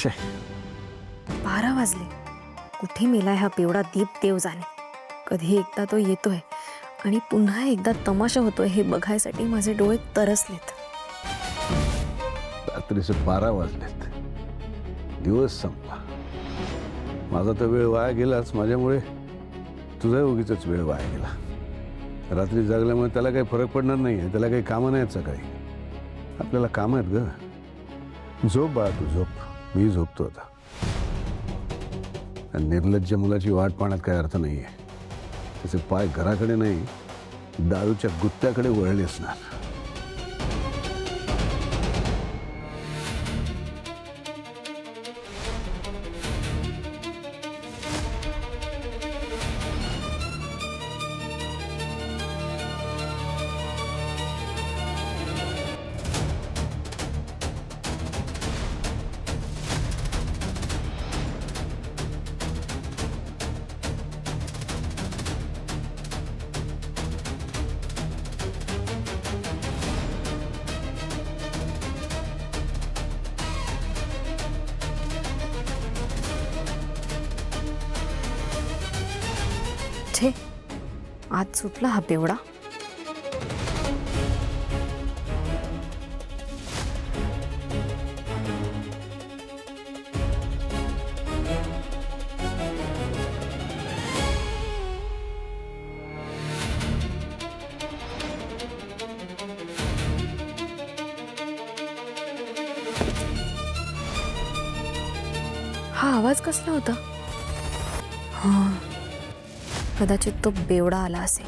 12 वाजले. कुठे मेलाय हा पिवळा दीप देव जाणे. कधी एकदा तो येतोय आणि पुन्हा एकदा तमाशा होतोय हे बघायसाठी माझे डोळे तरसलेत. रात्रीचे 12 वाजलेत. दिवस संपला. माझा तर वेळ वाया गेलाच. माझ्यामुळे तुझा उगीच वेळ वाया गेला. रात्री जागल्यामुळे त्याला काही फरक पडणार नाही. त्याला काही कामं नाहीत सकाळी. आपल्याला काम आहेत ग. झोप बाळा तू झोप. मी झोपतो आता. निर्लज्ज मुलाची वाट पाहण्यात काही अर्थ नाहीये. त्याचे पाय घराकडे नाही दारूच्या गुत्त्याकडे वळले असणार. आज सुटला हा बेवडा. हा आवाज कसला होता? हा, कदाचित तो बेवडा आला असेल.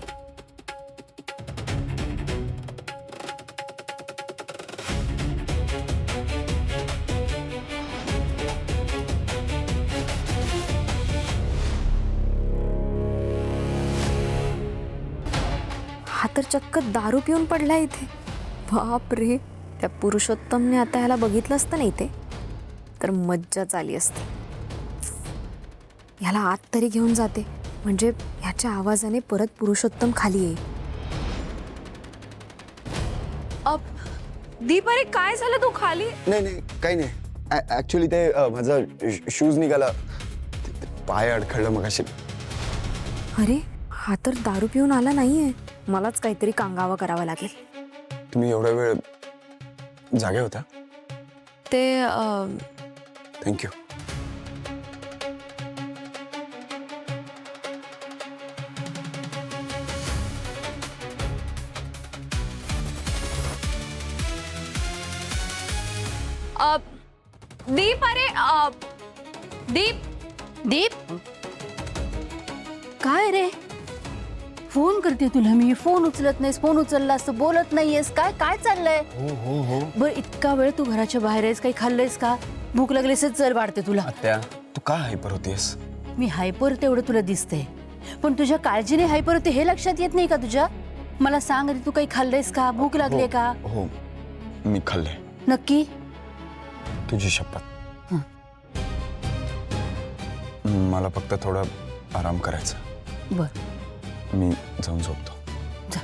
हा तर चक्क दारू पिऊन पडला इथे. बाप रे, त्या पुरुषोत्तमने आता ह्याला बघितलं असतं ना इथे तर मज्जाच आली असती. ह्याला आत तरी घेऊन जाते म्हणजे ह्याच्या आवाजाने परत पुरुषोत्तम खाली येईल. दीप, अरे काय झालं? तू खाली? नाही काही नाही. ऍक्च्युली ते माझा शूज निघाला. पाय अडखळलं मगाशी. अरे हा तर दारू पिऊन आला नाहीये. मलाच काहीतरी कांगावा करावा लागेल. तुम्ही एवढा वेळ जागे होता? ते थँक्यू. दीप, अरे दीप. दीप, काय रे? फोन करते तुला मी, फोन उचलत नाहीस. फोन उचलला असतं, बोलत नाहीयेस. काय काय चाललंय? हो बर, इतका वेळ तू घराच्या बाहेर आहेस, काही खाल्लंयस का? भूक लागलीस जर वाढते तुला. आत्या, तू का हायपर होतीस? मी हायपर तेवढं तुला दिसते, पण तुझ्या काळजीने हायपर होते हे लक्षात येत नाही का तुझ्या? मला सांग आधी, तू काही खाल्लंयस का? भूक लागली का? हो, मी खाल्ले. नक्की? तुझी शपथ. मला फक्त थोडा आराम करायचा. बर, मी जाऊन झोपतो. जा.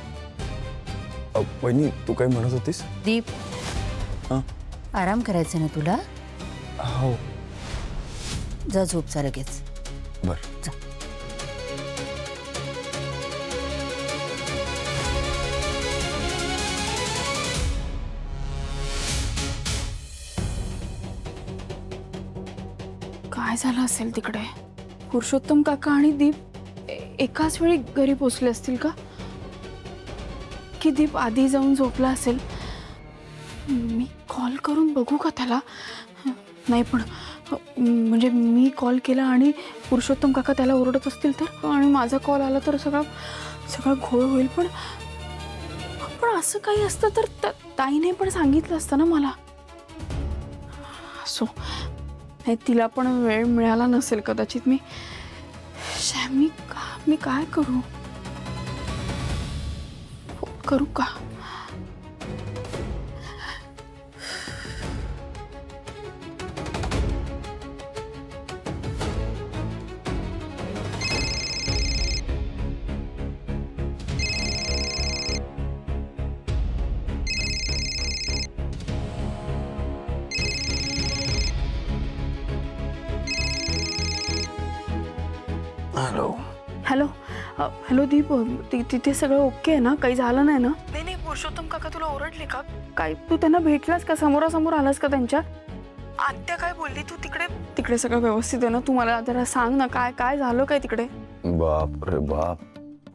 वहिनी, तू काय म्हणत होतीस? दीप, हां? आराम करायचा ना तुला? हो. जा झोपचा लगेच. बर. जा. काय झालं असेल तिकडे? पुरुषोत्तम काका आणि दीप एकाच वेळी घरी पोचले असतील का? की दीप आधी जाऊन झोपला असेल? मी कॉल करून बघू का त्याला? नाही, पण म्हणजे मी कॉल केला आणि पुरुषोत्तम काका त्याला ओरडत असतील तर, आणि माझा कॉल आला तर सगळा घोळ होईल. पण असं काही असतं तर ताईने पण सांगितलं असतं ना मला. असो, नाही, तिला पण वेळ मिळाला नसेल कदाचित. मी काय करू? करू का? हॅलो दीप, तिथे सगळं ओके आहे ना? काही झालं नाही ना? नाही नाही, पुरुषोत्तम काका तुला ओरडले का काय? तू त्यांना भेटलास का? समोरासमोर आलास का त्यांच्या? आत्या काय बोलली? तू तिकडे सगळं व्यवस्थित आहे ना? तू मला जरा सांग ना, काय काय झालं काय तिकडे? बाप रे बाप,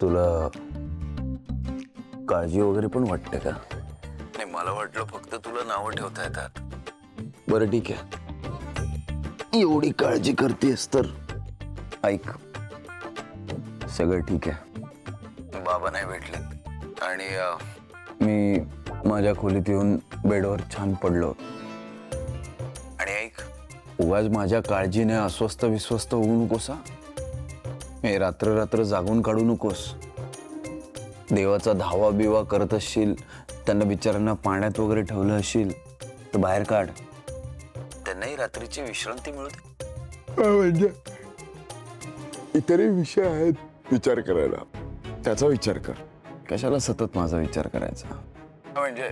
तुला काळजी वगैरे पण वाटते का? नाही, मला वाटलं फक्त तुला नावं ठेवता येतात. बरं ठीक आहे, एवढी काळजी करतेस तर ऐक, सगळं ठीक आहे. बाबा नाही भेटले आणि मी माझ्या खोलीत येऊन बेडवर छान पडलो. आणि ऐक, उगाच माझ्या काळजीने अस्वस्थ विस्वस्थ होऊ नकोस हा. हे रात्र जागून काढू नकोस. देवाचा धावा बिवा करत असशील, त्यांना बिचारांना पाण्यात वगैरे ठेवलं असशील तर बाहेर काढ. त्यांनाही रात्रीची विश्रांती मिळते. म्हणजे इतरही विषय आहेत विचार करायला, त्याचा विचार कर. कशाला सतत माझा विचार करायचा? म्हणजे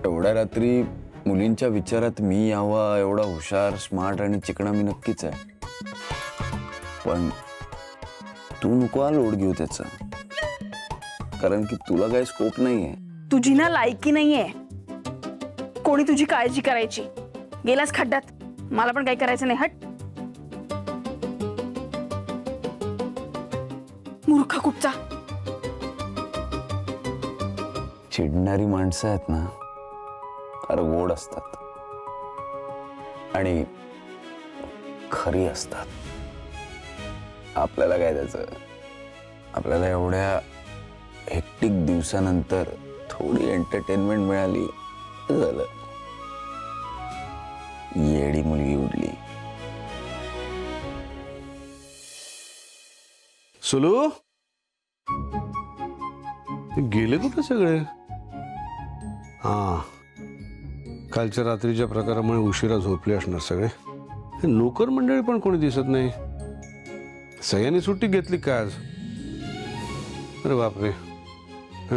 एवढ्या रात्री मुलींच्या विचारात मी यावा एवढा हुशार, स्मार्ट आणि चिकणा मी नक्कीच आहे. पण तू नको लोड घेऊ त्याचा, कारण की तुला काही स्कोप नाहीये. तुझी ना लायकी नाहीये कोणी तुझी काळजी करायची. गेलास खड्ड्यात, मला पण काही करायचं नाही. हट मूर्ख कुठचा. चिडणारी माणसं आहेत ना, फार गोड असतात आणि खरी असतात. आपल्याला काय त्याचं, आपल्याला एवढ्या हेक्टिक दिवसानंतर थोडी एंटरटेनमेंट मिळाली झालं. येडी मुलगी उडली. सुलू, गेले कुठे सगळे? हा, कालच्या रात्रीच्या प्रकारामुळे उशिरा झोपले असणार सगळे. हे नोकर मंडळी पण कोणी दिसत नाही. सगळ्यांनी सुट्टी घेतली काय आज? अरे बापरे,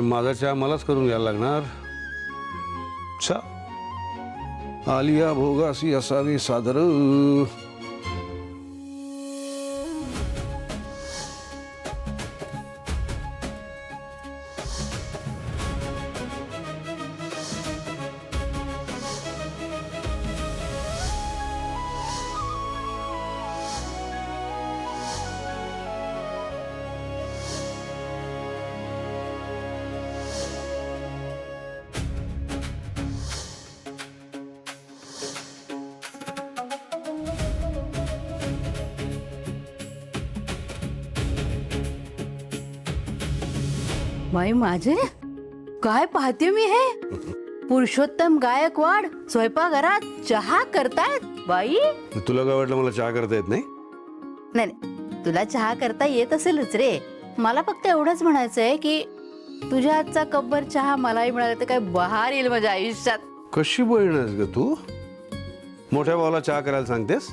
माझा चहा मलाच करून घ्यायला लागणार. आलिया भोगासी असावी सादर. बाई माझे, काय पाहते मी हे? पुरुषोत्तम गायकवाड स्वयंपाकघरात चहा करतायत. बाई तुला काय वाटलं मला चहा करता येत नाही? नाही, तुला चहा करता येत असेलच रे. मला फक्त एवढंच म्हणायचंय की तुझ्या हातचा कपभर चहा मलाही मिळाला तर काय बहार येईल माझ्या आयुष्यात. कशी बहीण आहेस ग तू? मोठ्या भावाला चहा करायला सांगतेस?